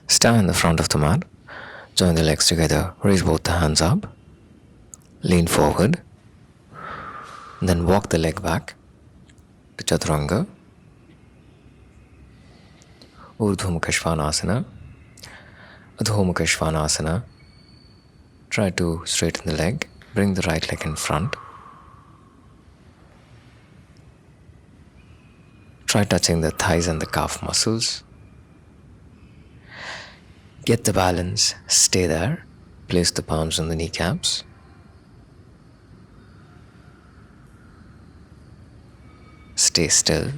Stand in the front of the mat. Join the legs together. Raise both the hands up. Lean forward. Then walk the leg back to Chaturanga. Urdhva Mukha Svanasana. Adho Mukha Svanasana. Try to straighten the leg. Bring the right leg in front. Try touching the thighs and the calf muscles. Get the balance. Stay there. Place the palms on the kneecaps. Stay still.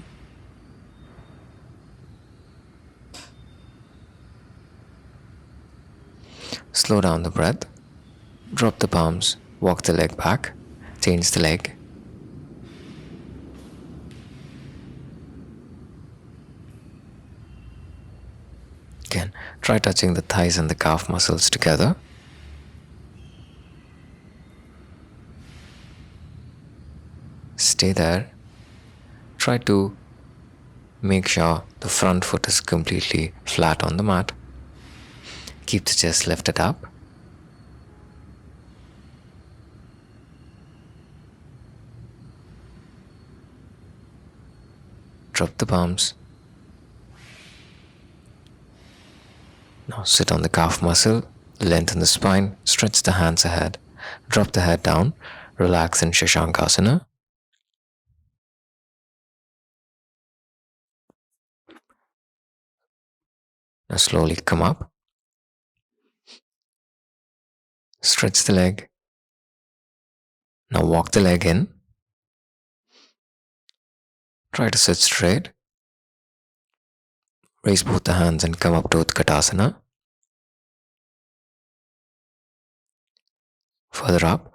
Slow down the breath. Drop the palms. Walk the leg back. Change the leg. Again, try touching the thighs and the calf muscles together. Stay there. Try to make sure the front foot is completely flat on the mat. Keep the chest lifted up. Drop the palms. Now sit on the calf muscle, lengthen the spine, stretch the hands ahead, drop the head down, relax in Shashankasana. Now slowly come up. Stretch the leg. Now walk the leg in. Try to sit straight. Raise both the hands and come up to Utkatasana. Further up,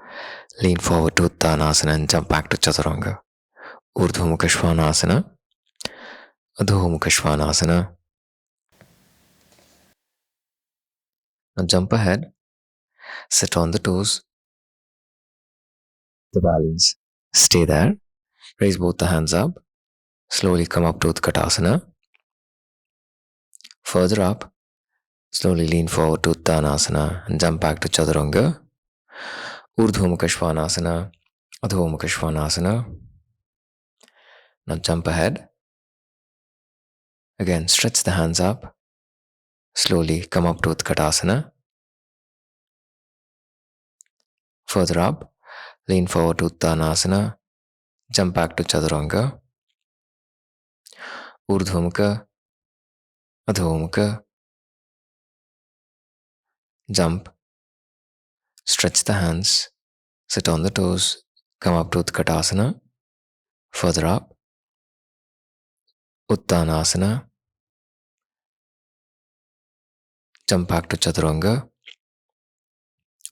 lean forward to Uttanasana and jump back to Chaturanga. Urdhva Mukha Svanasana. Adho Mukha Svanasana. Now jump ahead. Sit on the toes. The balance. Stay there. Raise both the hands up. Slowly come up to Utkatasana. Further up, slowly lean forward to Uttanasana and jump back to Chaturanga. Urdhva Mukha Svanasana. Adho Mukha Svanasana. Now jump ahead. Again, stretch the hands up. Slowly come up to Utkatasana. Further up, lean forward to Uttanasana. Jump back to Chaturanga. Urdhva Mukha. Adho Mukha. Jump. Stretch the hands. Sit on the toes. Come up to Utkatasana. Further up. Uttanasana. Jump back to Chaturanga.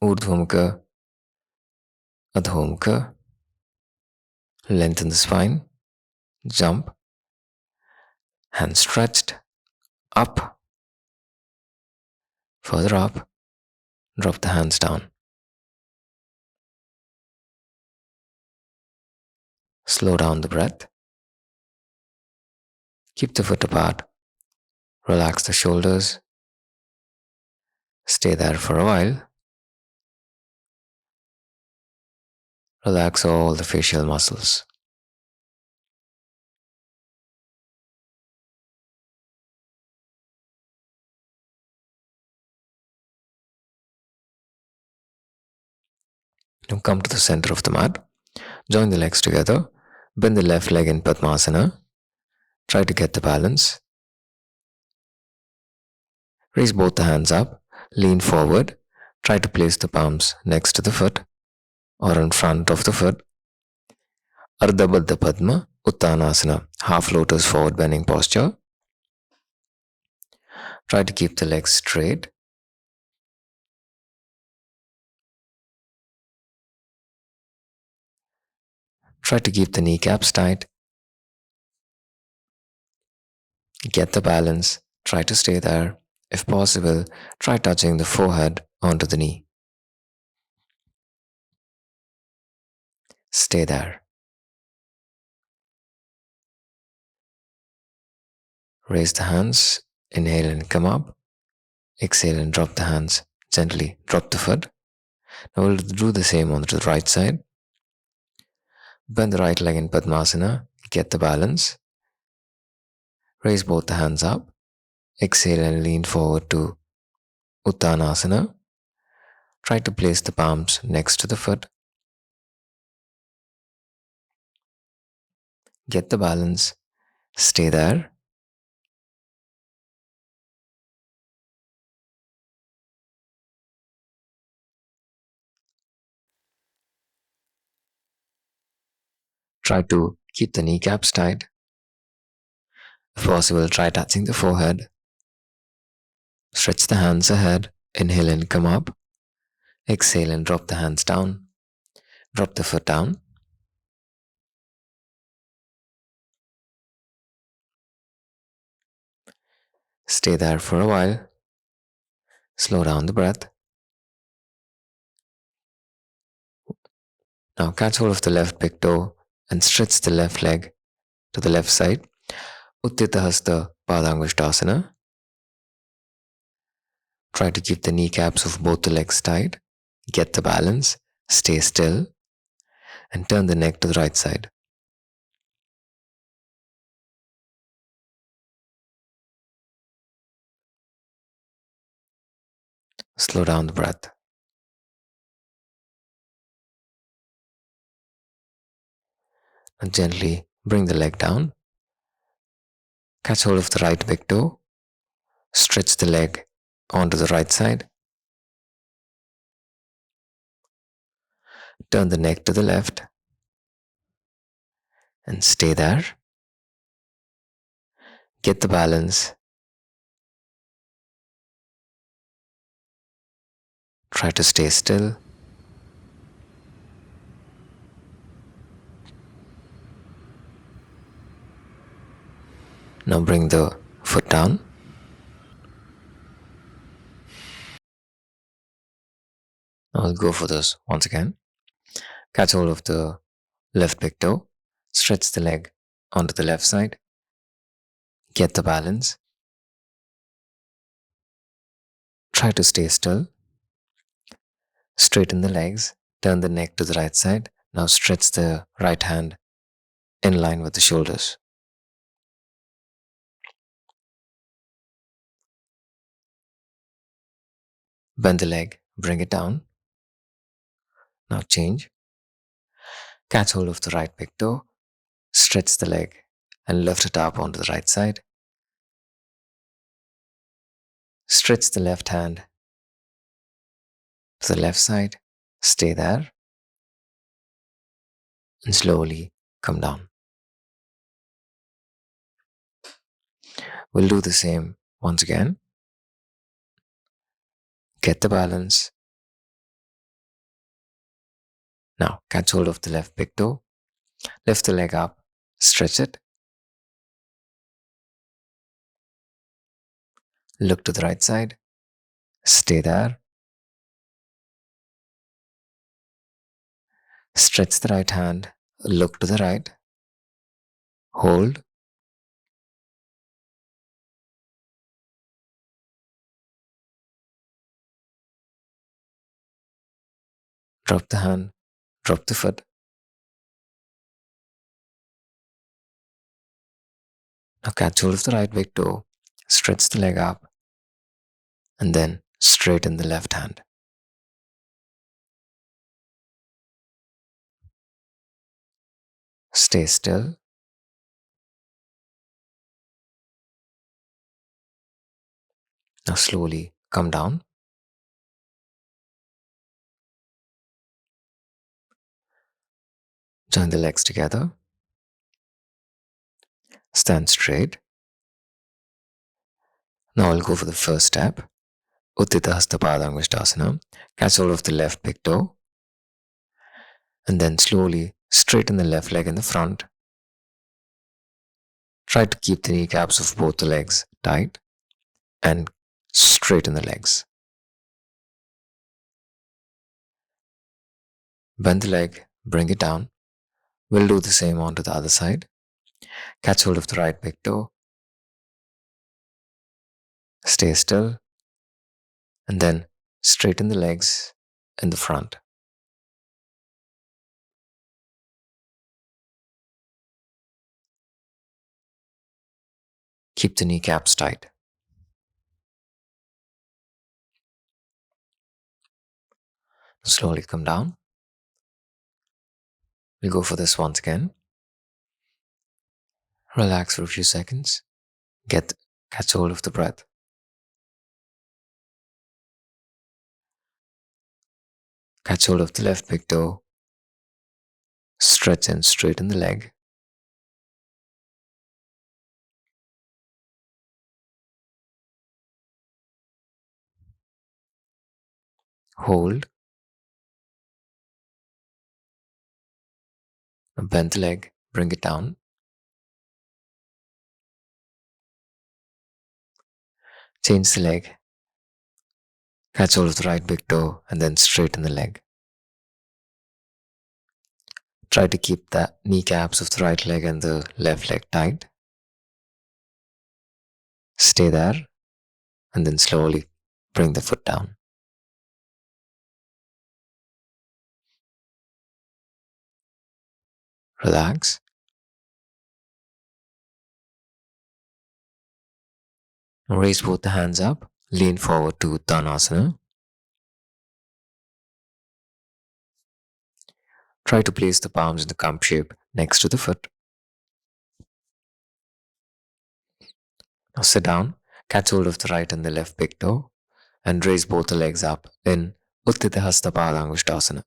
Urdhva Mukha. Adho Mukha. Lengthen the spine. Jump. Hands stretched. Up. Further up. Drop the hands down. Slow down the breath. Keep the foot apart. Relax the shoulders. Stay there for a while. Relax all the facial muscles. Now come to the center of the mat. Join the legs together. Bend the left leg in Padmasana. Try to get the balance. Raise both the hands up. Lean forward. Try to place the palms next to the foot or in front of the foot. Ardha Baddha Padma, Uttanasana, half lotus forward bending posture. Try to keep the legs straight. Try to keep the kneecaps tight. Get the balance. Try to stay there. If possible, try touching the forehead onto the knee. Stay there. Raise the hands. Inhale and come up. Exhale and drop the hands. Gently drop the foot. Now we'll do the same on the right side. Bend the right leg in Padmasana. Get the balance. Raise both the hands up. Exhale and lean forward to Uttanasana. Try to place the palms next to the foot. Get the balance. Stay there. Try to keep the kneecaps tight. If possible, try touching the forehead. Stretch the hands ahead. Inhale and come up. Exhale and drop the hands down. Drop the foot down. Stay there for a while. Slow down the breath. Now catch hold of the left big toe and stretch the left leg to the left side. Uttita Hasta Padangustasana. Try to keep the kneecaps of both the legs tight. Get the balance. Stay still. And turn the neck to the right side. Slow down the breath. And gently bring the leg down. Catch hold of the right big toe. Stretch the leg onto the right side. Turn the neck to the left. And stay there. Get the balance. Try to stay still. Now bring the foot down. I'll go for this once again. Catch hold of the left big toe. Stretch the leg onto the left side. Get the balance. Try to stay still. Straighten the legs. Turn the neck to the right side. Now stretch the right hand in line with the shoulders. Bend the leg. Bring it down. Now change. Catch hold of the right big toe. Stretch the leg and lift it up onto the right side. Stretch the left hand to the left side. Stay there. And slowly come down. We'll do the same once again. Get the balance. Now catch hold of the left big toe. Lift the leg up. Stretch it. Look to the right side. Stay there. Stretch the right hand. Look to the right. Hold. Drop the hand. Drop the foot. Now catch hold of the right big toe. Stretch the leg up. And then straighten the left hand. Stay still. Now slowly come down. Join the legs together. Stand straight. Now I'll go for the first step. Uttita Hasta Padangustasana. Catch hold of the left big toe. And then slowly straighten the left leg in the front. Try to keep the kneecaps of both the legs tight and straighten the legs. Bend the leg, bring it down. We'll do the same onto the other side. Catch hold of the right big toe. Stay still. And then straighten the legs in the front. Keep the kneecaps tight. Slowly come down. We'll go for this once again. Relax for a few seconds. Catch hold of the breath. Catch hold of the left big toe. Stretch and straighten the leg. Hold. Bend the leg. Bring it down. Change the leg. Catch hold of the right big toe and then straighten the leg. Try to keep the kneecaps of the right leg and the left leg tight. Stay there and then slowly bring the foot down. Relax. Raise both the hands up. Lean forward to Uttanasana. Try to place the palms in the kump shape next to the foot. Now sit down. Catch hold of the right and the left big toe and raise both the legs up in Utthita Hasta Padangusthasana.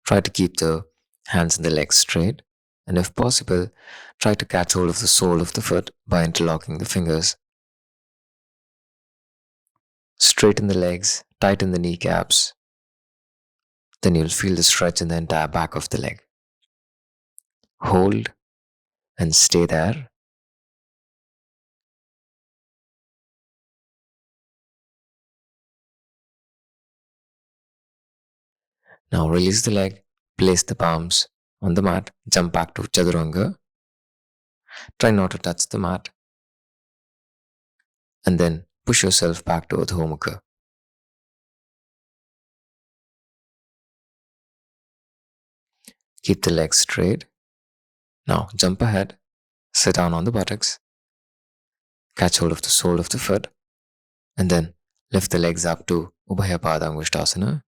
Try to keep the hands and the legs straight, and if possible, try to catch hold of the sole of the foot by interlocking the fingers. Straighten the legs, tighten the kneecaps, then you'll feel the stretch in the entire back of the leg. Hold and stay there. Now release the leg, place the palms on the mat, jump back to Chaturanga. Try not to touch the mat, and then push yourself back to Adho Mukha. Keep the legs straight. Now jump ahead, sit down on the buttocks, catch hold of the sole of the foot, and then lift the legs up to Ubhaya Padangusthasana.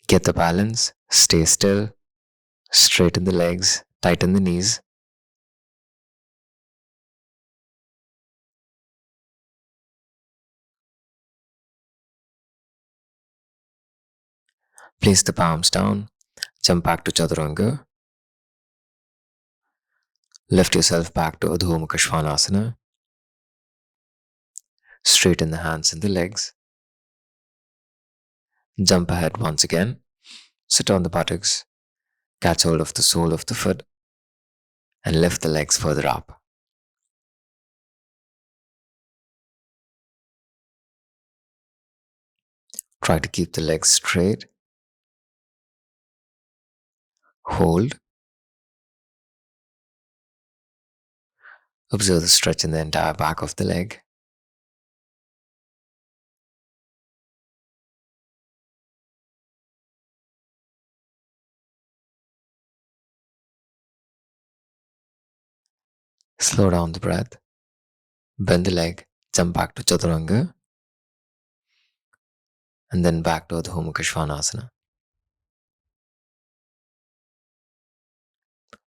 Get the balance, stay still, straighten the legs, tighten the knees. Place the palms down, jump back to Chaturanga. Lift yourself back to Adho Mukha Svanasana. Straighten the hands and the legs. Jump ahead once again. Sit on the buttocks. Catch hold of the sole of the foot and lift the legs further up. Try to keep the legs straight. Hold. Observe the stretch in the entire back of the leg. Slow down the breath. Bend the leg. Jump back to Chaturanga. And then back to Adho Mukha Svanasana.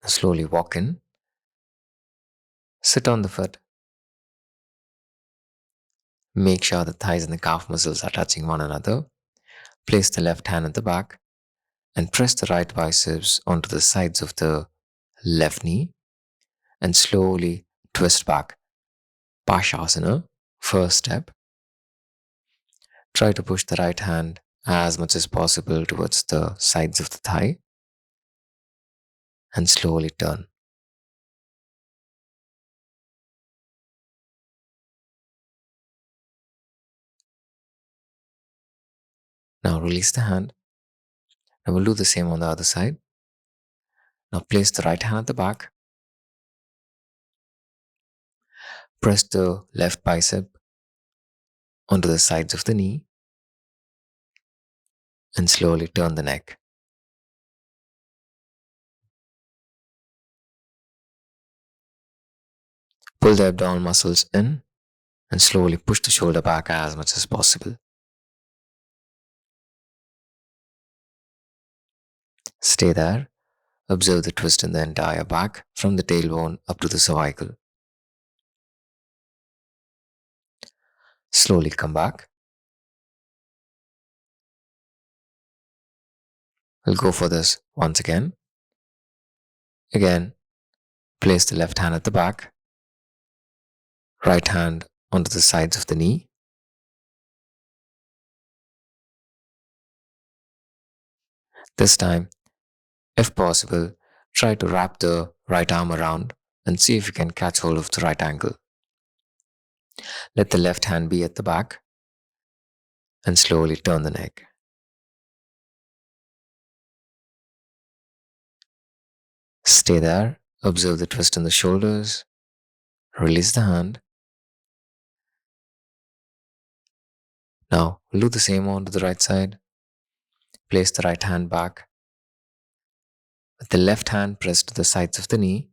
Slowly walk in. Sit on the foot. Make sure the thighs and the calf muscles are touching one another. Place the left hand at the back and press the right biceps onto the sides of the left knee and slowly twist back. Bakasana, first step. Try to push the right hand as much as possible towards the sides of the thigh and slowly turn. Now release the hand. Now we'll do the same on the other side. Now place the right hand at the back. Press the left bicep onto the sides of the knee and slowly turn the neck. Pull the abdominal muscles in and slowly push the shoulder back as much as possible. Stay there. Observe the twist in the entire back from the tailbone up to the cervical. Slowly come back. We'll go for this once again. Again, place the left hand at the back, right hand onto the sides of the knee. This time, if possible, try to wrap the right arm around and see if you can catch hold of the right ankle. Let the left hand be at the back and slowly turn the neck. Stay there. Observe the twist in the shoulders. Release the hand. Now, we'll do the same on to the right side. Place the right hand back. With the left hand pressed to the sides of the knee.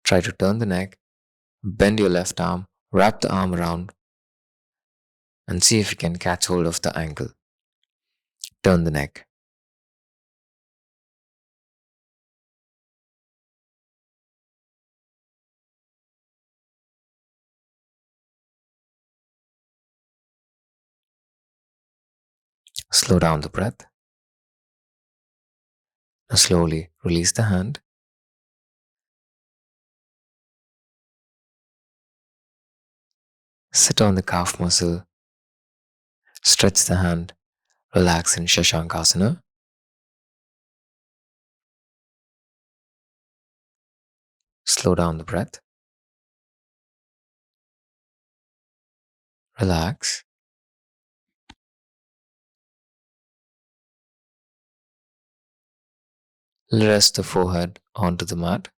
Try to turn the neck. Bend your left arm. Wrap the arm around and see if you can catch hold of the ankle. Turn the neck. Slow down the breath. Now slowly release the hand. Sit on the calf muscle. Stretch the hand. Relax in Shashankasana. Slow down the breath. Relax. Rest the forehead onto the mat.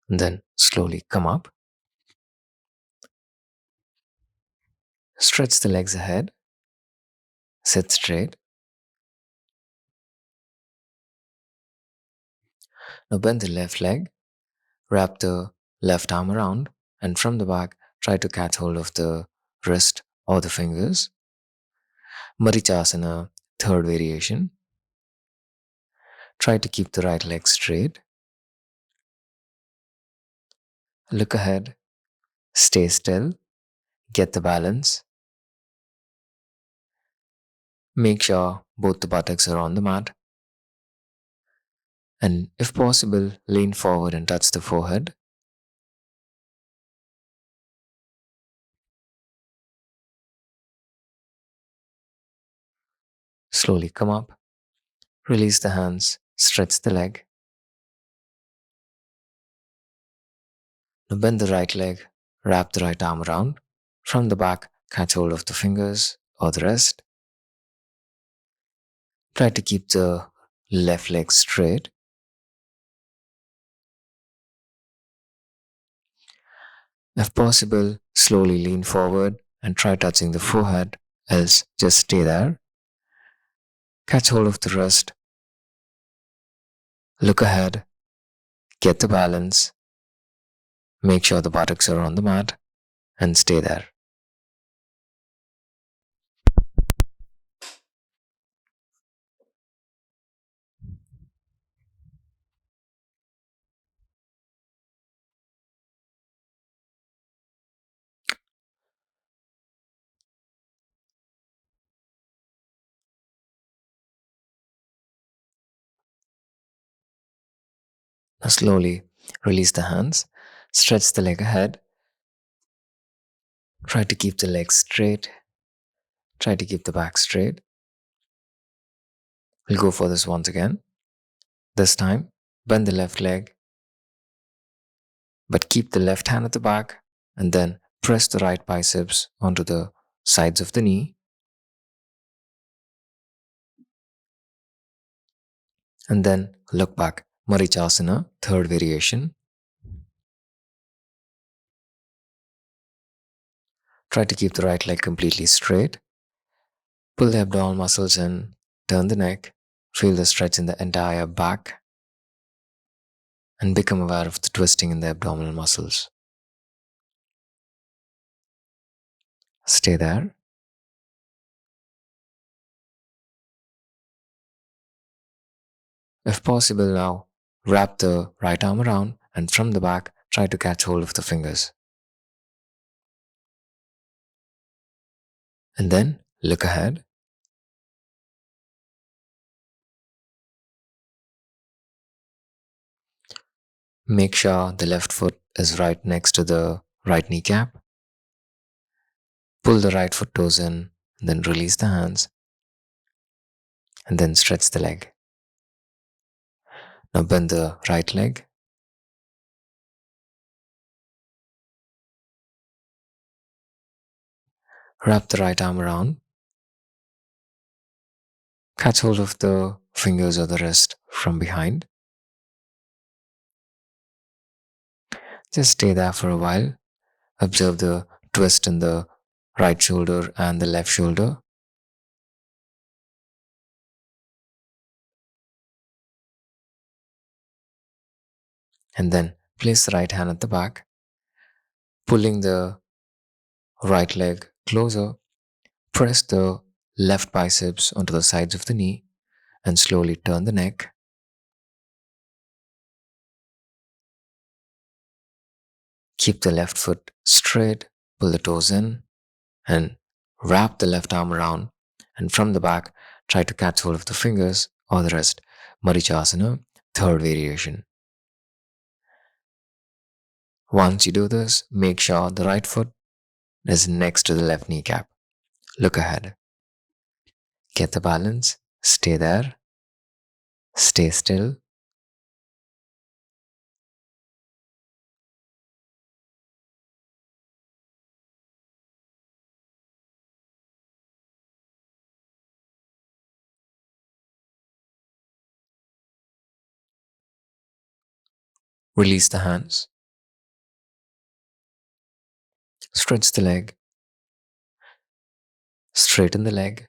And then slowly come up. Stretch the legs ahead. Sit straight. Now bend the left leg. Wrap the left arm around. And from the back, try to catch hold of the wrist or the fingers. Marichasana, third variation. Try to keep the right leg straight. Look ahead. Stay still. Get the balance. Make sure both the buttocks are on the mat. And if possible, lean forward and touch the forehead. Slowly come up. Release the hands. Stretch the leg. Now bend the right leg. Wrap the right arm around. From the back, catch hold of the fingers or the wrist. Try to keep the left leg straight. If possible, slowly lean forward and try touching the forehead, else just stay there. Catch hold of the wrist. Look ahead. Get the balance. Make sure the buttocks are on the mat and stay there. Now slowly release the hands. Stretch the leg ahead. Try to keep the legs straight. Try to keep the back straight. We'll go for this once again. This time, bend the left leg, but keep the left hand at the back and then press the right biceps onto the sides of the knee, and then look back. Marichasana, third variation. Try to keep the right leg completely straight. Pull the abdominal muscles in, turn the neck, feel the stretch in the entire back, and become aware of the twisting in the abdominal muscles. Stay there. If possible now, wrap the right arm around and from the back, try to catch hold of the fingers. And then look ahead. Make sure the left foot is right next to the right kneecap. Pull the right foot toes in, then release the hands, and then stretch the leg. Now bend the right leg. Wrap the right arm around. Catch hold of the fingers or the wrist from behind. Just stay there for a while. Observe the twist in the right shoulder and the left shoulder. And then place the right hand at the back, pulling the right leg closer. Press the left biceps onto the sides of the knee and slowly turn the neck. Keep the left foot straight, pull the toes in, and wrap the left arm around. And from the back, try to catch hold of the fingers or the wrist. Marichasana, third variation. Once you do this, make sure the right foot is next to the left kneecap. Look ahead. Get the balance. Stay there. Stay still. Release the hands. Stretch the leg. Straighten the leg.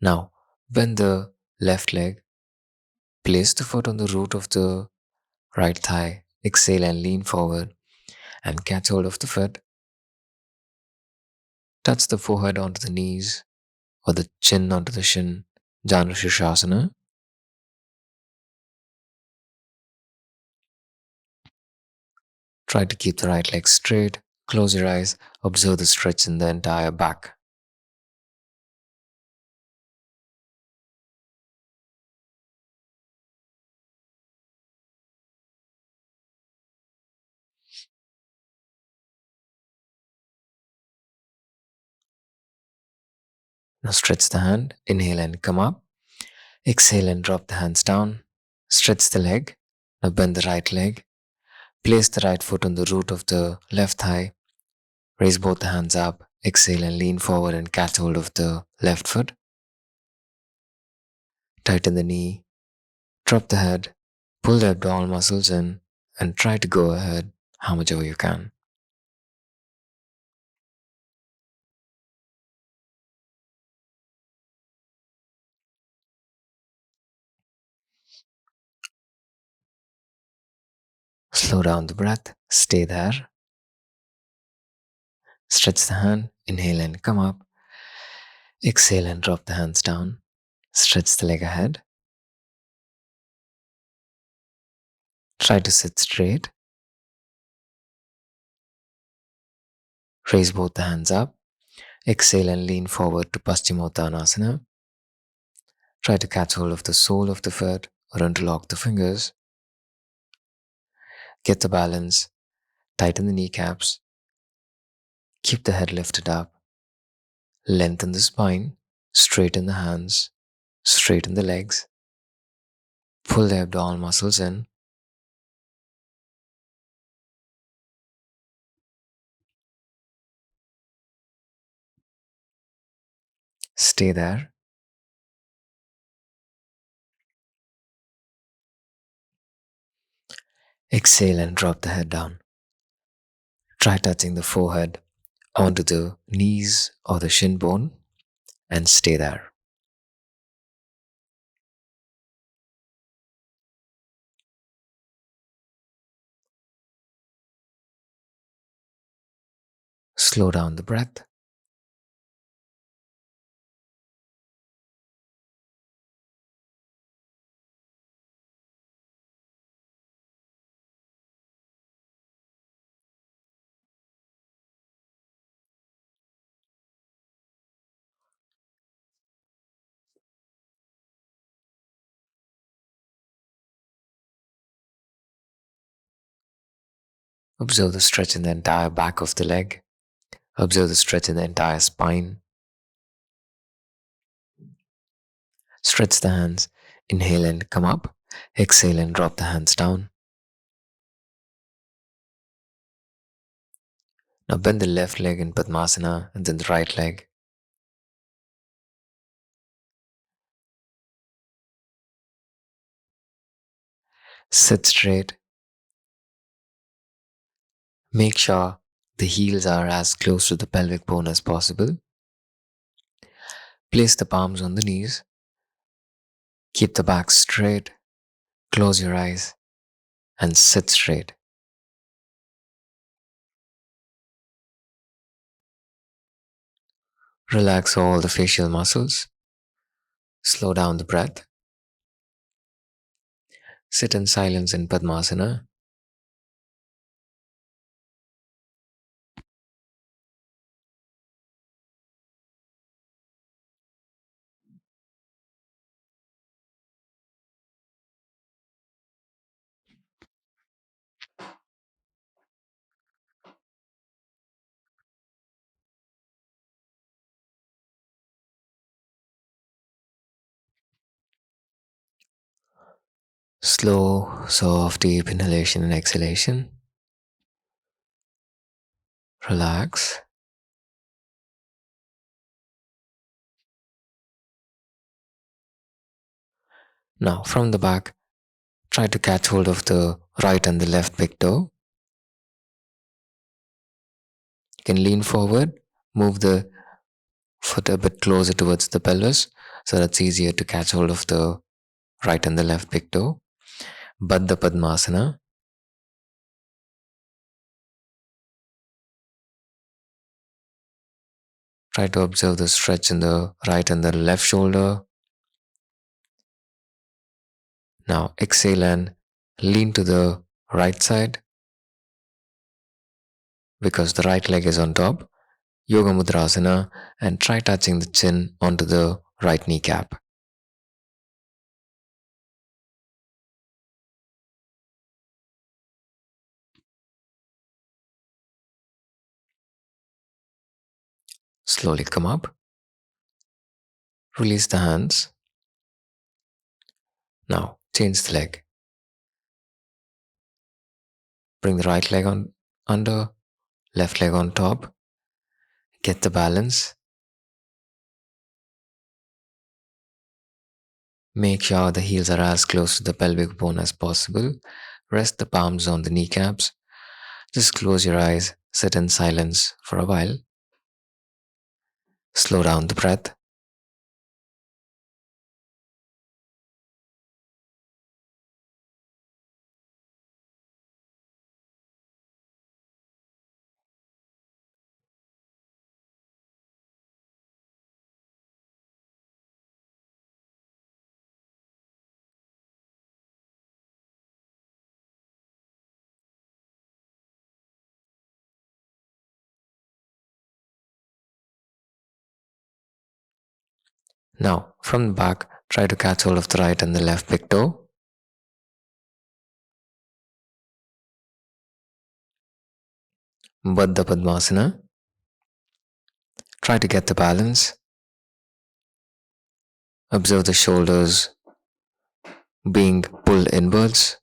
Now, bend the left leg. Place the foot on the root of the right thigh. Exhale and lean forward and catch hold of the foot. Touch the forehead onto the knees or the chin onto the shin. Janu Shavasana. Try to keep the right leg straight. Close your eyes. Observe the stretch in the entire back. Now stretch the hand. Inhale and come up. Exhale and drop the hands down. Stretch the leg. Now bend the right leg. Place the right foot on the root of the left thigh. Raise both the hands up. Exhale and lean forward and catch hold of the left foot. Tighten the knee. Drop the head. Pull the abdominal muscles in and try to go ahead how much ever you can. Slow down the breath. Stay there. Stretch the hand. Inhale and come up. Exhale and drop the hands down. Stretch the leg ahead. Try to sit straight. Raise both the hands up. Exhale and lean forward to Paschimottanasana. Try to catch hold of the sole of the foot or interlock the fingers. Get the balance. Tighten the kneecaps. Keep the head lifted up. Lengthen the spine. Straighten the hands. Straighten the legs. Pull the abdominal muscles in. Stay there. Exhale and drop the head down. Try touching the forehead onto the knees or the shin bone and stay there. Slow down the breath. Observe the stretch in the entire back of the leg. Observe the stretch in the entire spine. Stretch the hands. Inhale and come up. Exhale and drop the hands down. Now bend the left leg in Padmasana and then the right leg. Sit straight. Make sure the heels are as close to the pelvic bone as possible. Place the palms on the knees. Keep the back straight. Close your eyes and sit straight. Relax all the facial muscles. Slow down the breath. Sit in silence in Padmasana. Slow, soft, deep inhalation and exhalation. Relax. Now, from the back, try to catch hold of the right and the left big toe. You can lean forward, move the foot a bit closer towards the pelvis so that it's easier to catch hold of the right and the left big toe. Baddha Padmasana. Try to observe the stretch in the right and the left shoulder. Now exhale and lean to the right side because the right leg is on top. Yoga Mudrasana and try touching the chin onto the right kneecap. Slowly come up. Release the hands. Now change the leg. Bring the right leg on under, left leg on top. Get the balance. Make sure the heels are as close to the pelvic bone as possible. Rest the palms on the kneecaps. Just close your eyes, sit in silence for a while. Slow down the breath. Now, from the back, try to catch hold of the right and the left big toe. Baddha Padmasana. Try to get the balance. Observe the shoulders being pulled inwards.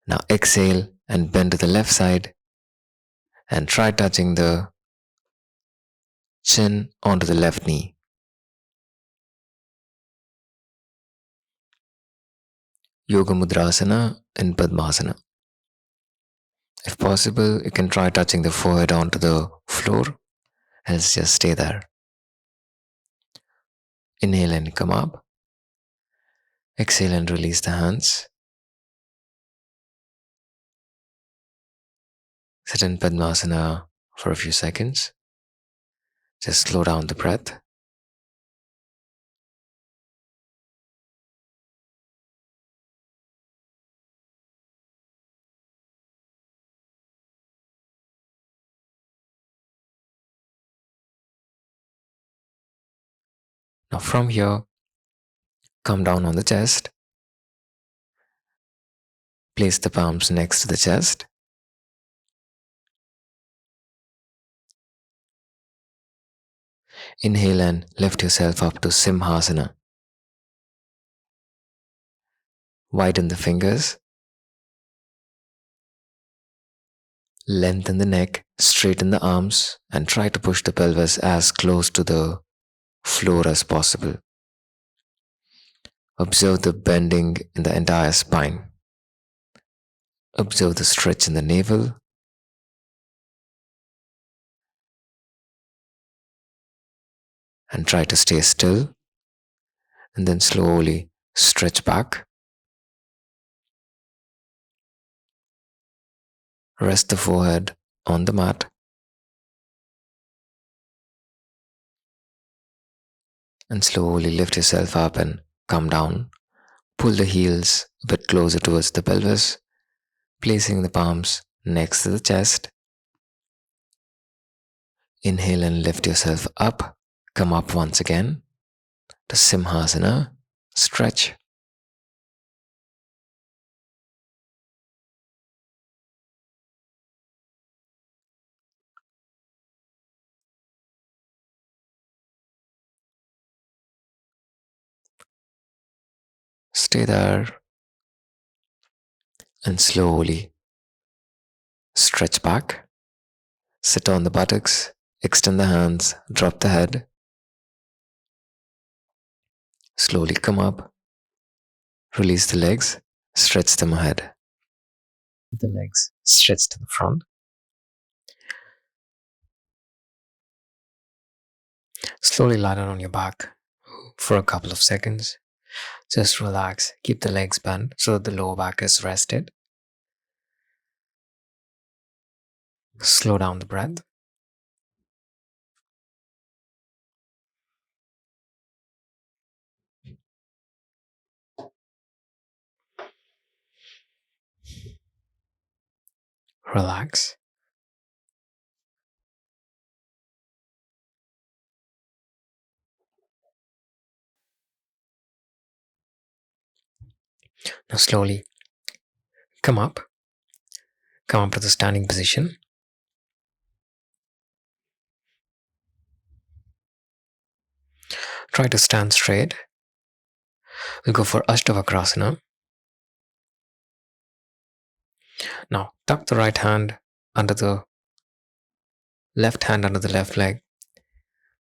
Now exhale and bend to the left side and try touching the chin onto the left knee. Yoga Mudrasana in Padmasana. If possible, you can try touching the forehead onto the floor, else just stay there. Inhale and come up. Exhale and release the hands. Sit in Padmasana for a few seconds. Just slow down the breath. Now from here, come down on the chest. Place the palms next to the chest. Inhale and lift yourself up to Simhasana. Widen the fingers. Lengthen the neck, straighten the arms, and try to push the pelvis as close to the floor as possible. Observe the bending in the entire spine. Observe the stretch in the navel. And try to stay still. And then slowly stretch back. Rest the forehead on the mat. And slowly lift yourself up and come down. Pull the heels a bit closer towards the pelvis, placing the palms next to the chest. Inhale and lift yourself up. Come up once again to Simhasana. Stretch. Stay there. And slowly stretch back. Sit on the buttocks. Extend the hands. Drop the head. Slowly come up. Release the legs. Stretch them ahead. The legs stretch to the front. Slowly lie down on your back for a couple of seconds. Just relax. Keep the legs bent so that the lower back is rested. Slow down the breath. Relax. Now slowly come up. Come up to the standing position. Try to stand straight. We'll go for Ashtavakrasana. Now tuck the right hand under the left hand under the left leg.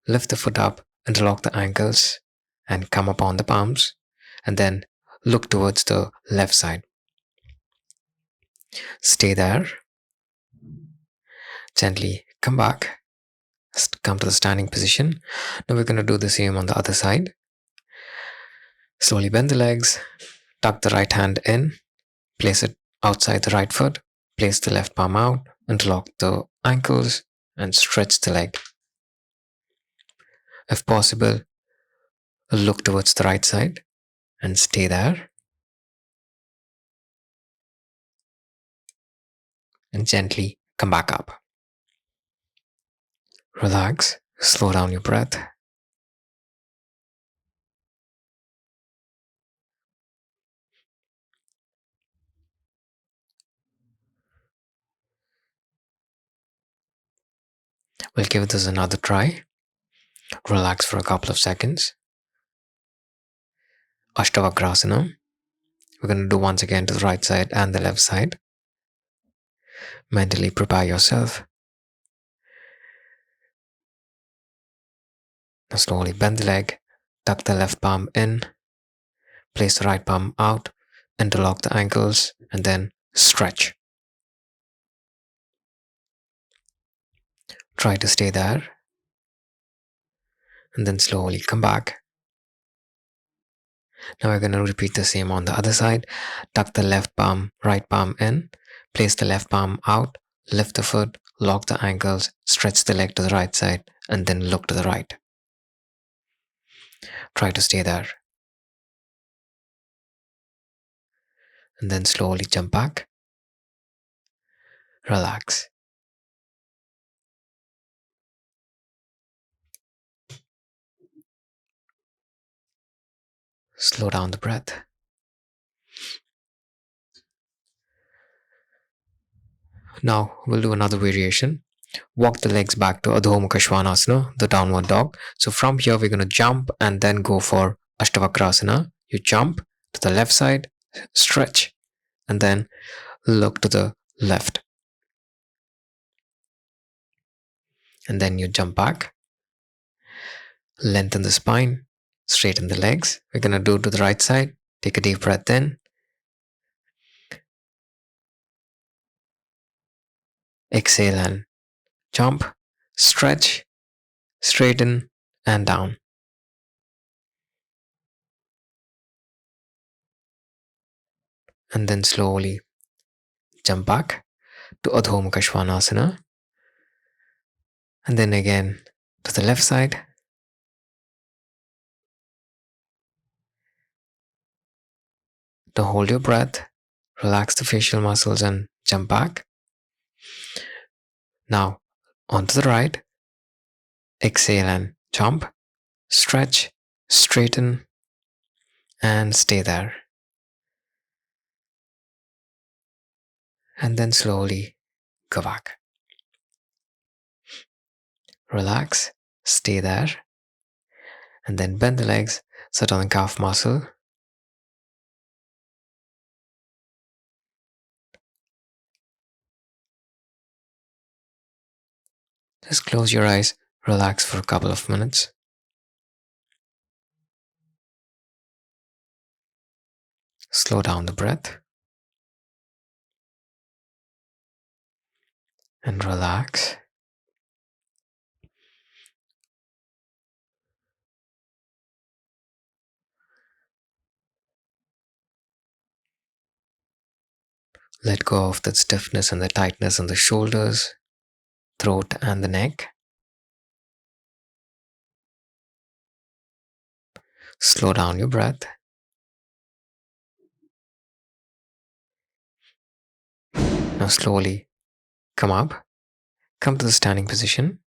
Lift the foot up, interlock the ankles, and come up on the palms. And then look towards the left side. Stay there. Gently come back. Come to the standing position. Now we're going to do the same on the other side. Slowly bend the legs. Tuck the right hand in. Place it outside the right foot. Place the left palm out. Interlock the ankles and stretch the leg. If possible, look towards the right side and stay there. And gently come back up. Relax. Slow down your breath. We'll give this another try. Relax for a couple of seconds. Ashtavakrasana. We're going to do once again to the right side and the left side. Mentally prepare yourself. Now slowly bend the leg. Tuck the left palm in. Place the right palm out. interlock the ankles, and then stretch. Try to stay there, and then slowly come back. Now we're going to repeat the same on the other side. Tuck the left palm, right palm in, place the left palm out, lift the foot, lock the ankles, stretch the leg to the right side, and then look to the right. Try to stay there. And then slowly jump back. Relax. Slow down the breath. Now we'll do another variation. Walk the legs back to Adho Mukha Svanasana, the downward dog. So from here we're going to jump and then go for Ashtavakrasana. You jump to the left side, stretch, and then look to the left. And then you jump back, lengthen the spine, straighten the legs. We're going to do to the right side. Take a deep breath in. Exhale and jump, stretch, straighten, and down. And then slowly jump back to Adho Mukha Svanasana. And then again to the left side. To hold your breath, relax the facial muscles and jump back. Now onto the right. Exhale and jump, stretch, straighten, and stay there. And then slowly go back. Relax, stay there, and then bend the legs, sit on the calf muscle. Just close your eyes, relax for a couple of minutes. Slow down the breath and relax. Let go of that stiffness and the tightness in the shoulders, throat, and the neck. Slow down your breath. Now slowly come up, come to the standing position.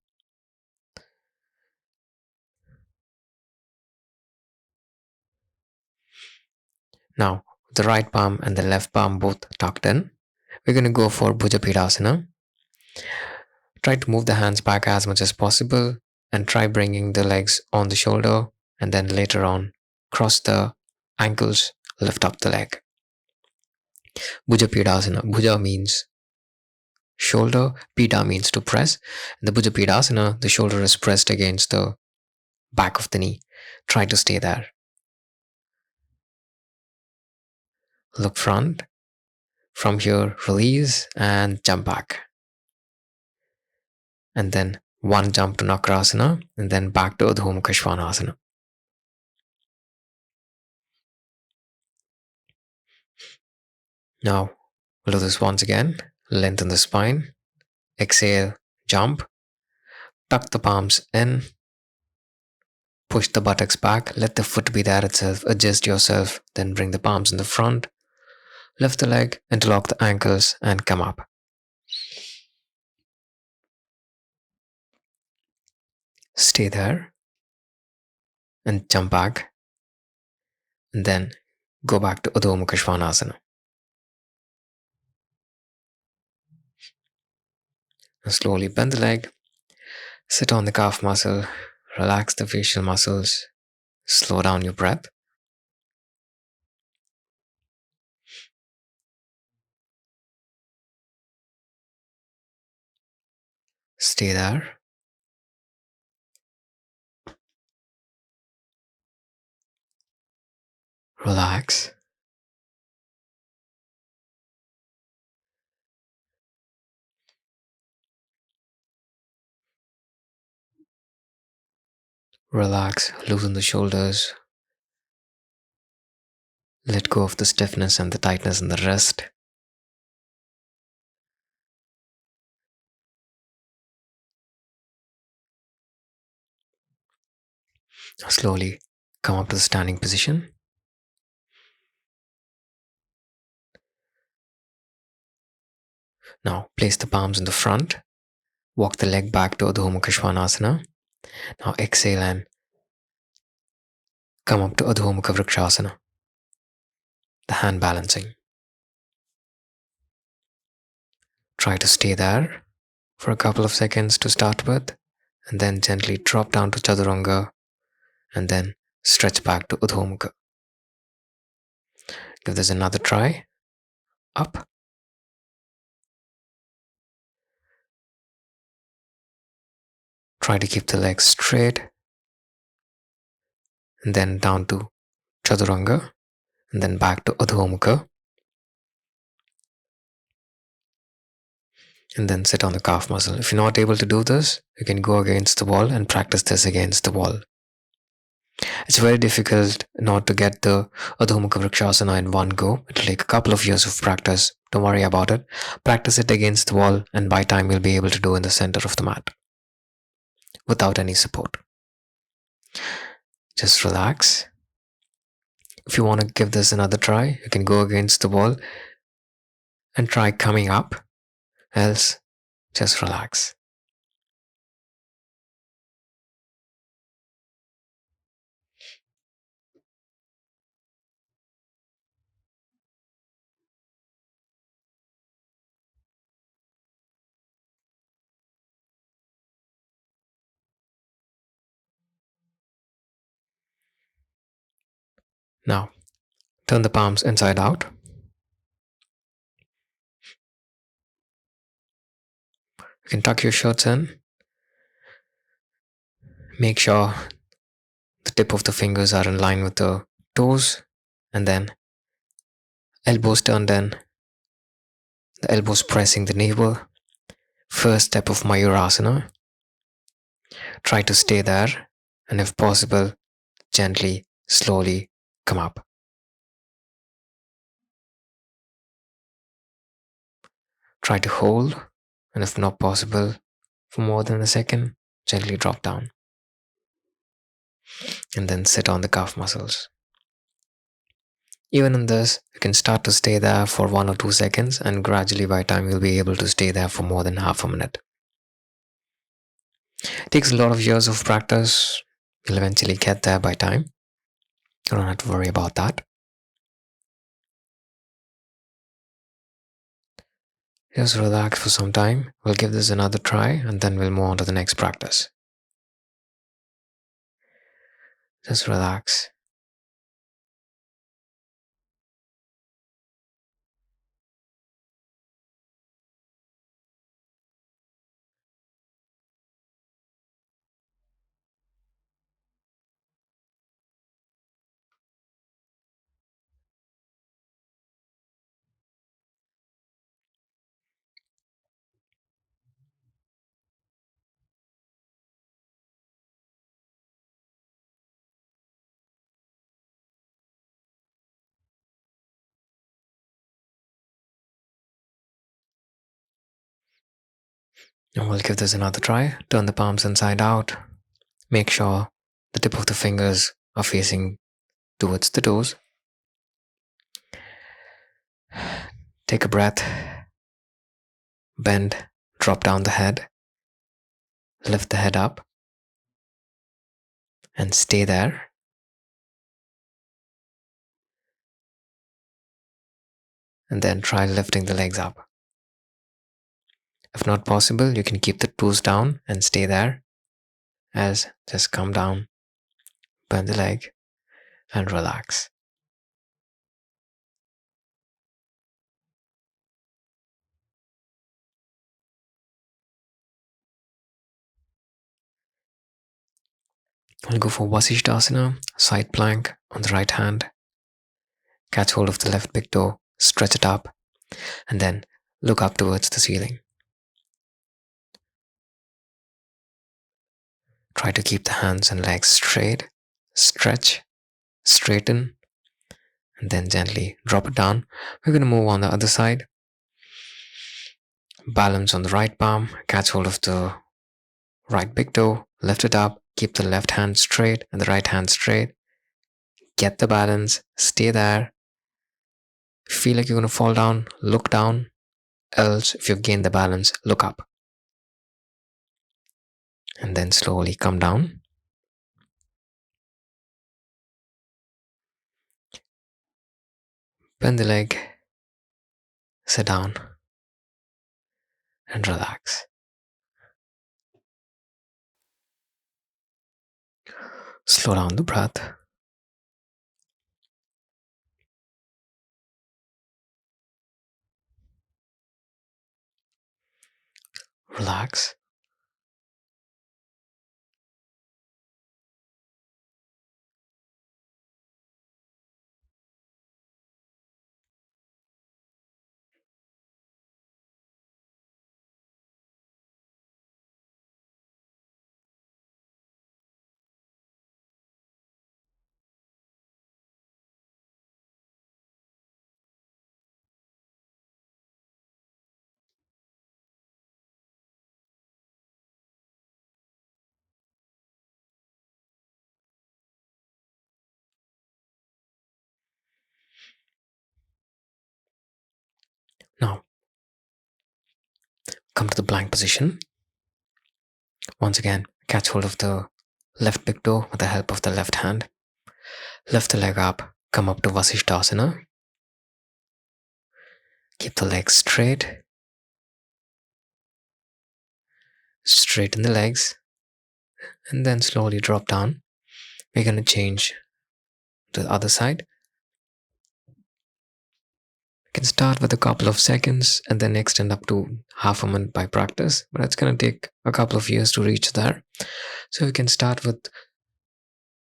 Now the right palm and the left palm both tucked in. We're going to go for Bhujapidasana. Try to move the hands back as much as possible and try bringing the legs on the shoulder, and then later on cross the ankles, lift up the leg. Bhujapidasana. Bhuja means shoulder, pida means to press. In the Bhujapidasana, the shoulder is pressed against the back of the knee. Try to stay there. Look front. From here, release and jump back. And then one jump to Nakrasana, and then back to Adho Mukha Svanasana. Now, we'll do this once again. Lengthen the spine. Exhale, jump. Tuck the palms in. Push the buttocks back. Let the foot be there itself. Adjust yourself. Then bring the palms in the front. Lift the leg, interlock the ankles, and come up. Stay there. And jump back. And then go back to Adho Mukha Svanasana. Now slowly bend the leg. Sit on the calf muscle. Relax the facial muscles. Slow down your breath. Stay there. Relax. Relax, loosen the shoulders. Let go of the stiffness and the tightness in the wrist. Slowly come up to the standing position. Now place the palms in the front. Walk the leg back to Adho Mukha Svanasana. Now exhale and come up to Adho Mukha Vrikshasana. The hand balancing. Try to stay there for a couple of seconds to start with, and then gently drop down to Chaturanga, and then stretch back to Adho Mukha. Give this another try. Up. Try to keep the legs straight, and then down to Chaturanga, and then back to Adho Mukha, and then sit on the calf muscle. If you're not able to do this, you can go against the wall and practice this against the wall. It's very difficult not to get the Adho Mukha Vrikshasana in one go. It'll take a couple of years of practice. Don't worry about it. Practice it against the wall, and by time you'll be able to do in the center of the mat without any support. Just relax. If you want to give this another try, you can go against the wall and try coming up. Else, just relax. Now, turn the palms inside out. You can tuck your shirts in. Make sure the tip of the fingers are in line with the toes, and then elbows turned in, the elbows pressing the navel. First step of Mayurasana. Try to stay there, and if possible, gently, slowly come up. Try to hold, and if not possible, for more than a second, gently drop down. And then sit on the calf muscles. Even in this, you can start to stay there for 1 or 2 seconds, and gradually by time you'll be able to stay there for more than half a minute. It takes a lot of years of practice. You'll eventually get there by time. You don't have to worry about that. Just relax for some time. We'll give this another try, and then we'll move on to the next practice. Just relax. And we'll give this another try. Turn the palms inside out. Make sure the tip of the fingers are facing towards the toes. Take a breath. Bend, drop down the head. Lift the head up. And stay there. And then try lifting the legs up. If not possible, you can keep the toes down and stay there. As just come down, bend the leg, and relax. We'll go for Vasishthasana, side plank on the right hand. Catch hold of the left big toe, stretch it up, and then look up towards the ceiling. Try to keep the hands and legs straight. Stretch, straighten, and then gently drop it down. We're going to move on the other side. Balance on the right palm, catch hold of the right big toe, lift it up, keep the left hand straight and the right hand straight. Get the balance, stay there. Feel like you're going to fall down, look down. Else, if you've gained the balance, look up. And then slowly come down. Bend the leg, sit down, and relax. Slow down the breath. Relax. Now, come to the plank position. Once again, catch hold of the left big toe with the help of the left hand. Lift the leg up, come up to Vasishthasana. Keep the legs straight. Straighten the legs. And then slowly drop down. We're going to change to the other side. You can start with a couple of seconds and then extend up to half a minute by practice, but it's going to take a couple of years to reach there. So you can start with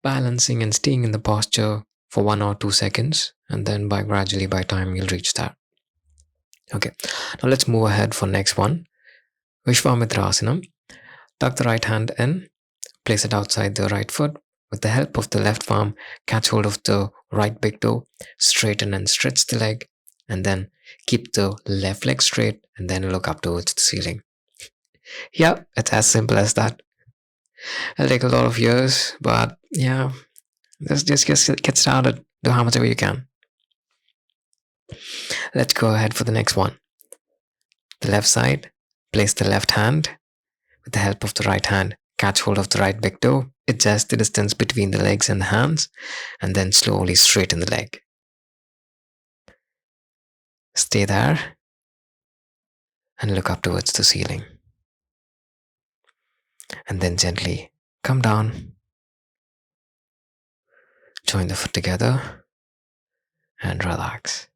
balancing and staying in the posture for 1 or 2 seconds, and then gradually by time you'll reach that. Okay, now let's move ahead for next one. Vishwamitrasana. Tuck the right hand in, place it outside the right foot. With the help of the left palm, catch hold of the right big toe, straighten and stretch the leg, and then keep the left leg straight and then look up towards the ceiling. Yeah, it's as simple as that. It'll take a lot of years, but yeah, let's just get started. Do how much ever you can. Let's go ahead for the next one. The left side, place the left hand. With the help of the right hand, catch hold of the right big toe, adjust the distance between the legs and the hands, and then slowly straighten the leg. Stay there and look up towards the ceiling. And then gently come down, join the foot together, and relax.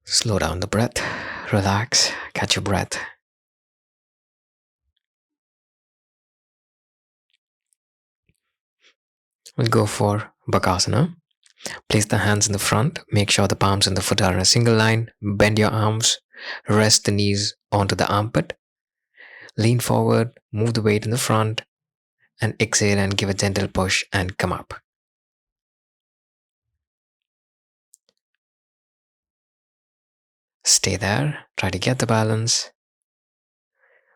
Slow down the breath, relax, catch your breath. We'll go for Bakasana. Place the hands in the front, make sure the palms and the foot are in a single line, bend your arms, rest the knees onto the armpit, lean forward, move the weight in the front, and exhale and give a gentle push and come up. Stay there, try to get the balance,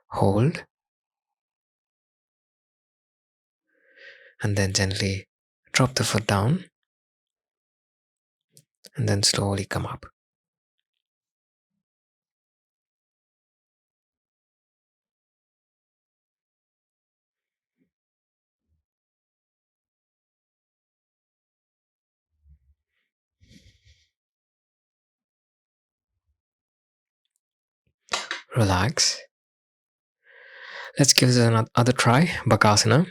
hold, and then gently drop the foot down, and then slowly come up. Relax. Let's give this another try. Bakasana.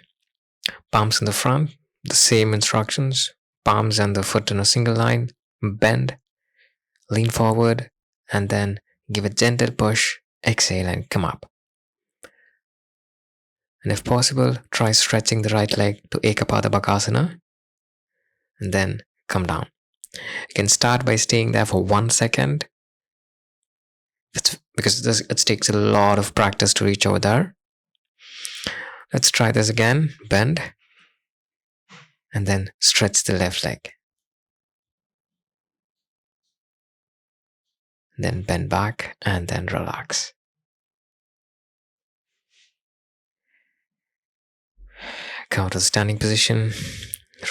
Palms in the front, the same instructions. Palms and the foot in a single line. Bend, lean forward, and then give a gentle push. Exhale and come up. And if possible, try stretching the right leg to Bakasana and then come down. You can start by staying there for 1 second. Because it takes a lot of practice to reach over there. Let's try this again. Bend and then stretch the left leg. Then bend back and then relax. Come to the standing position.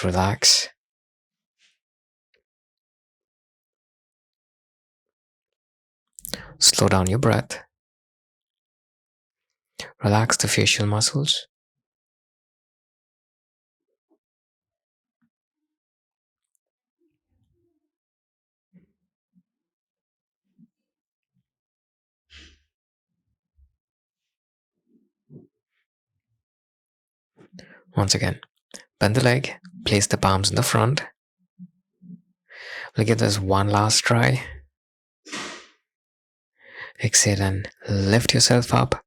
Relax. Slow down your breath. Relax the facial muscles. Once again, bend the leg, place the palms in the front. We'll give this one last try. Exhale and lift yourself up.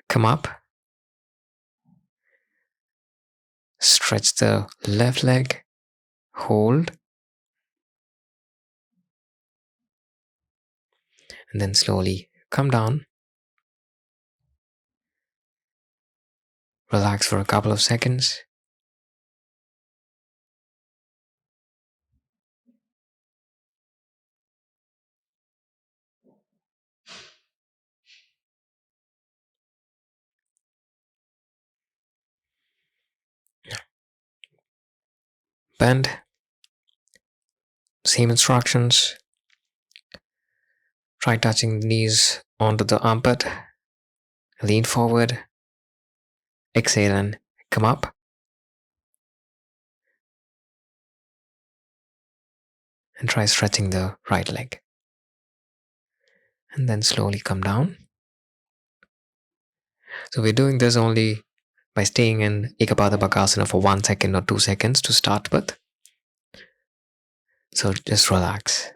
Come up. Stretch the left leg. Hold. And then slowly come down. Relax for a couple of seconds. Bend. Same instructions. Try touching the knees onto the armpit. Lean forward. Exhale and come up. And try stretching the right leg. And then slowly come down. So we're doing this only by staying in Bakasana for 1 second or 2 seconds to start with. So just relax.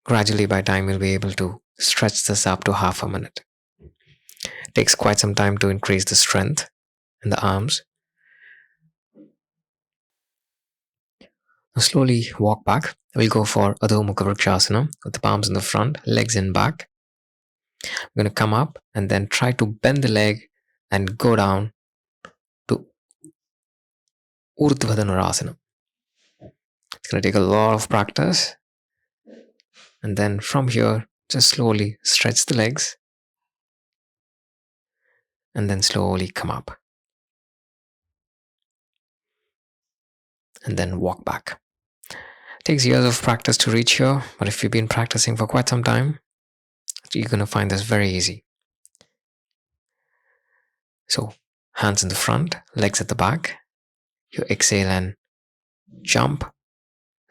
Gradually by time you'll be able to stretch this up to half a minute. It takes quite some time to increase the strength in the arms. Now slowly walk back. We'll go for Adho Mukha Vrikshasana with the palms in the front, legs in back. We're going to come up and then try to bend the leg and go down to Urdhva Dhanurasana. It's going to take a lot of practice. And then from here, just slowly stretch the legs and then slowly come up. And then walk back. It takes years of practice to reach here, but if you've been practicing for quite some time, you're going to find this very easy. So, hands in the front, legs at the back. You exhale and jump.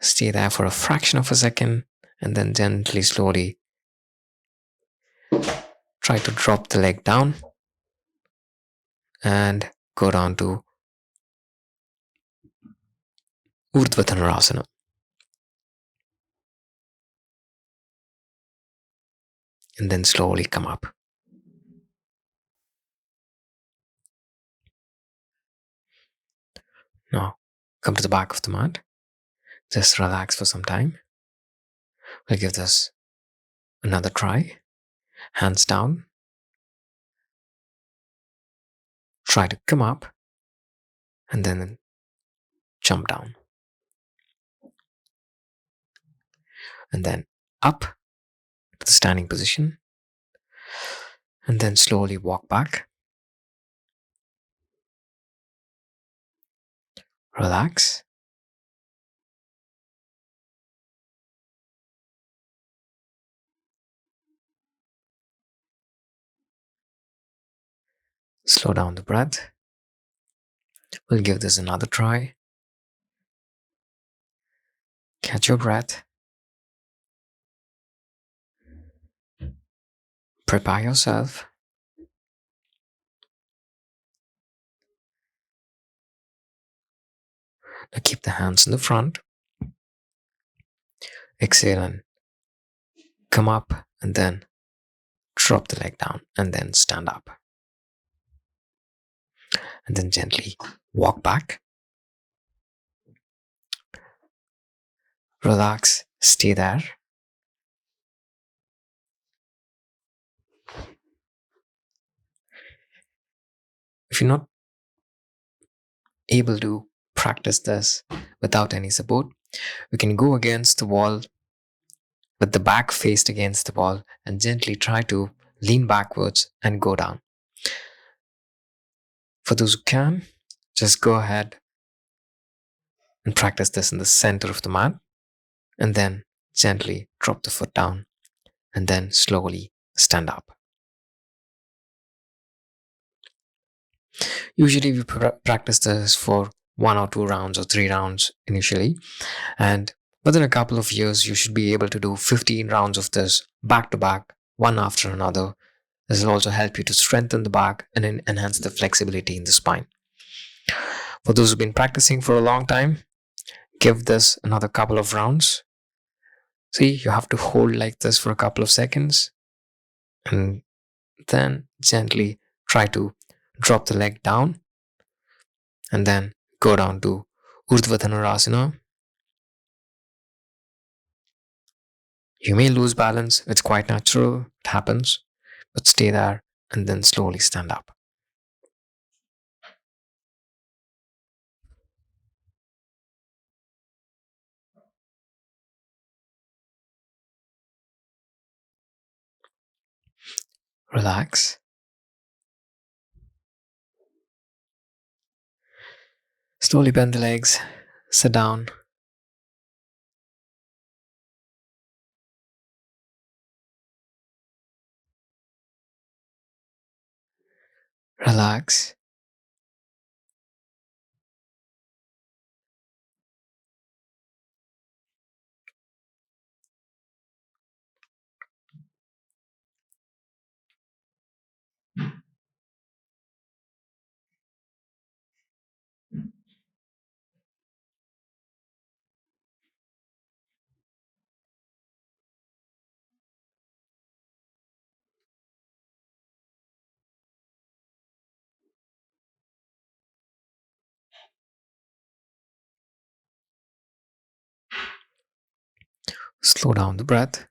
Stay there for a fraction of a second and then gently, slowly try to drop the leg down and go down to Urdhva Dhanurasana. And then slowly come up. Now, come to the back of the mat. Just relax for some time. We'll give this another try. Hands down. Try to come up and then jump down. And then up to the standing position. And then slowly walk back. Relax. Slow down the breath. We'll give this another try. Catch your breath. Prepare yourself. Now keep the hands in the front. Exhale and come up and then drop the leg down and then stand up. and then gently walk back. Relax, stay there. If you're not able to practice this without any support, we can go against the wall with the back faced against the wall and gently try to lean backwards and go down. For those who can, just go ahead and practice this in the center of the mat and then gently drop the foot down and then slowly stand up. Usually, we practice this for 1 or 2 rounds or 3 rounds initially, and within a couple of years, you should be able to do 15 rounds of this back to back, one after another. This will also help you to strengthen the back and enhance the flexibility in the spine. For those who've been practicing for a long time, give this another couple of rounds. See, you have to hold like this for a couple of seconds and then gently try to drop the leg down and then go down to Urdhva Dhanurasana. You may lose balance, it's quite natural, it happens, but stay there and then slowly stand up. Relax. Slowly bend the legs, sit down. Relax. Slow down the breath.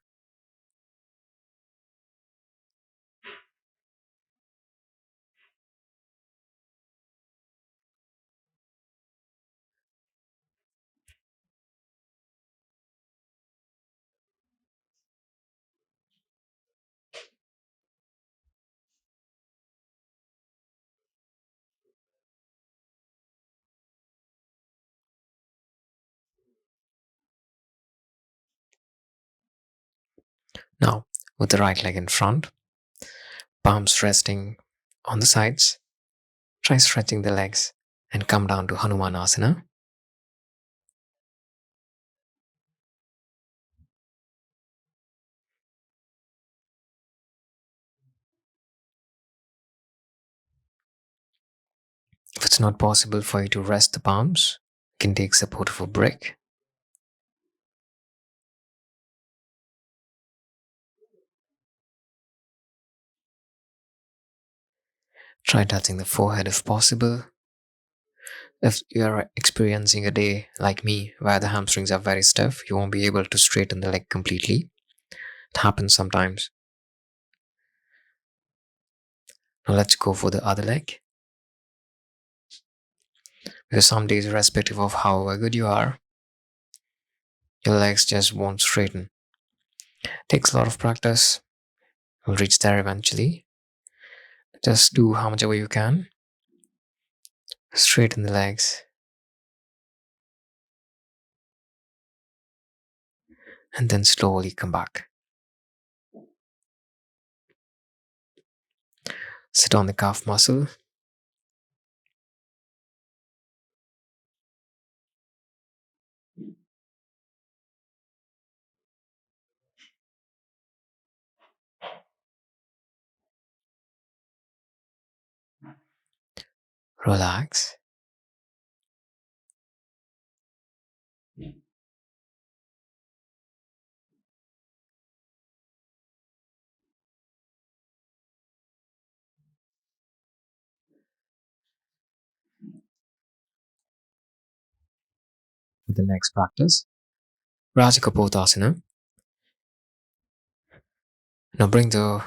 Now, with the right leg in front, palms resting on the sides, try stretching the legs and come down to Hanumanasana. If it's not possible for you to rest the palms, you can take support of a brick. Try touching the forehead if possible. If you're experiencing a day like me where the hamstrings are very stiff, you won't be able to straighten the leg completely. It happens sometimes. Now let's go for the other leg. Because some days, irrespective of how good you are, your legs just won't straighten. Takes a lot of practice. You'll reach there eventually. Just do how much ever you can. Straighten the legs. And then slowly come back. Sit on the calf muscle. Relax. For the next practice, Rajakapotasana. Now bring the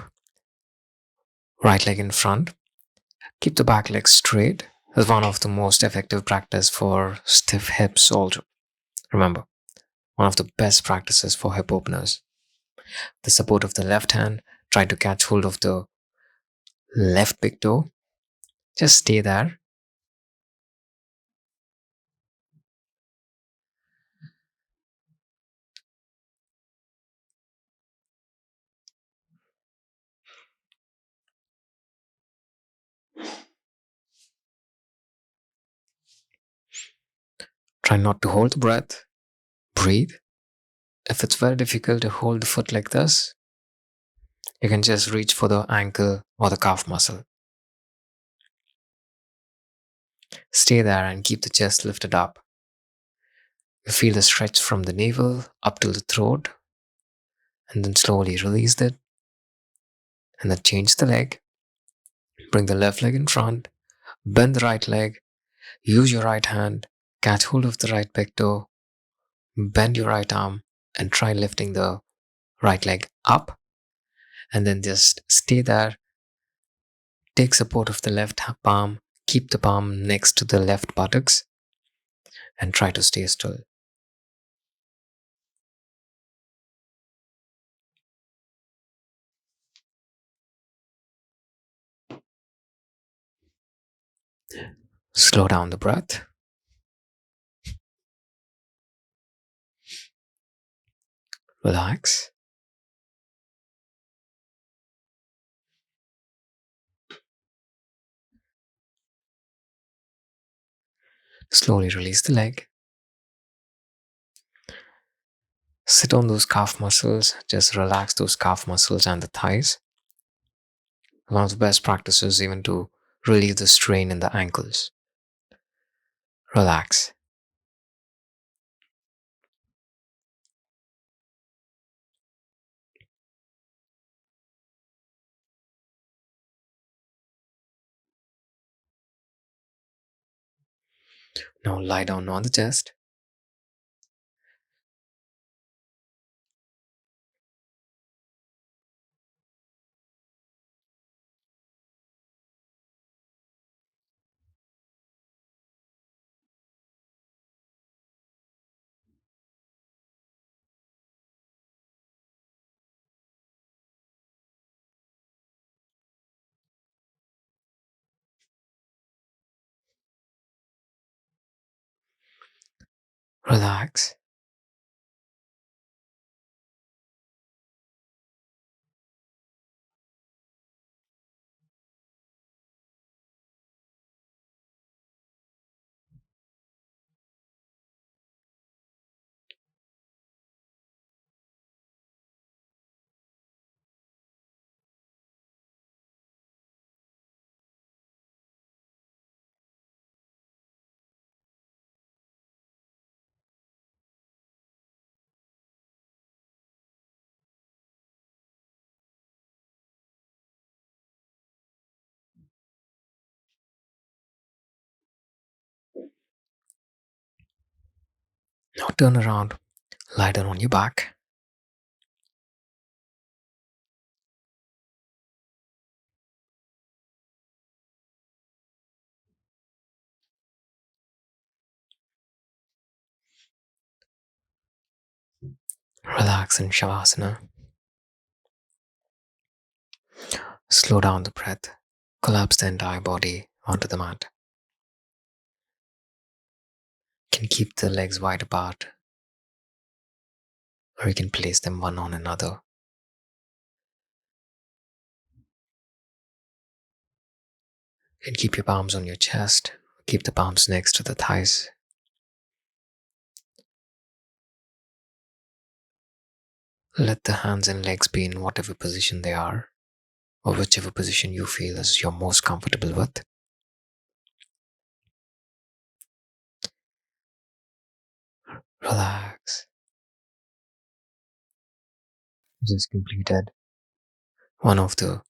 right leg in front. Keep the back leg straight. Is one of the most effective practice for stiff hips also. Remember, one of the best practices for hip openers. The support of the left hand, try to catch hold of the left big toe. Just stay there. Try not to hold the breath. Breathe. If it's very difficult to hold the foot like this, you can just reach for the ankle or the calf muscle. Stay there and keep the chest lifted up. You feel the stretch from the navel up to the throat, and then slowly release it. And then change the leg. Bring the left leg in front. Bend the right leg. Use your right hand. Catch hold of the right big toe. Bend your right arm and try lifting the right leg up. And then just stay there. Take support of the left palm. Keep the palm next to the left buttocks and try to stay still. Slow down the breath. Relax. Slowly release the leg. Sit on those calf muscles. Just relax those calf muscles and the thighs. One of the best practices even to relieve the strain in the ankles. Relax. Now lie down on the chest. Relax. Now turn around. Lie down on your back. Relax in Shavasana. Slow down the breath. Collapse the entire body onto the mat. You can keep the legs wide apart, or you can place them one on another. You can keep your palms on your chest. Keep the palms next to the thighs. Let the hands and legs be in whatever position they are, or whichever position you feel is you're most comfortable with. Relax. Just completed one of the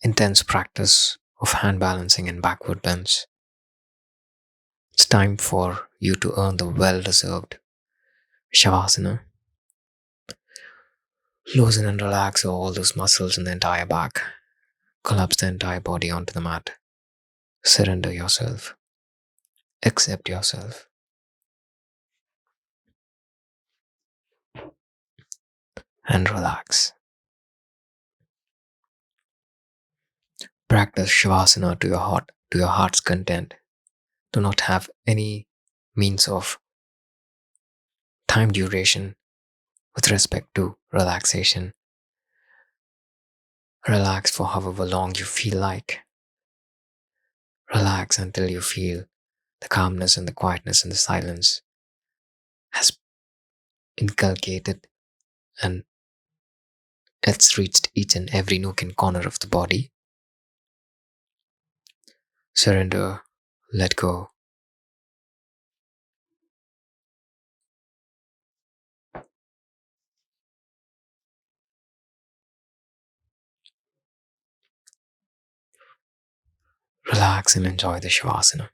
intense practice of hand balancing and backward bends. It's time for you to earn the well deserved Shavasana. Loosen and relax all those muscles in the entire back. Collapse the entire body onto the mat. Surrender yourself. Accept yourself. And relax. Practice Shavasana to your heart's content. Do not have any means of time duration with respect to relaxation. Relax for however long you feel like. Relax until you feel the calmness and the quietness and the silence has inculcated and it's reached each and every nook and corner of the body. Surrender, let go. Relax and enjoy the Shavasana.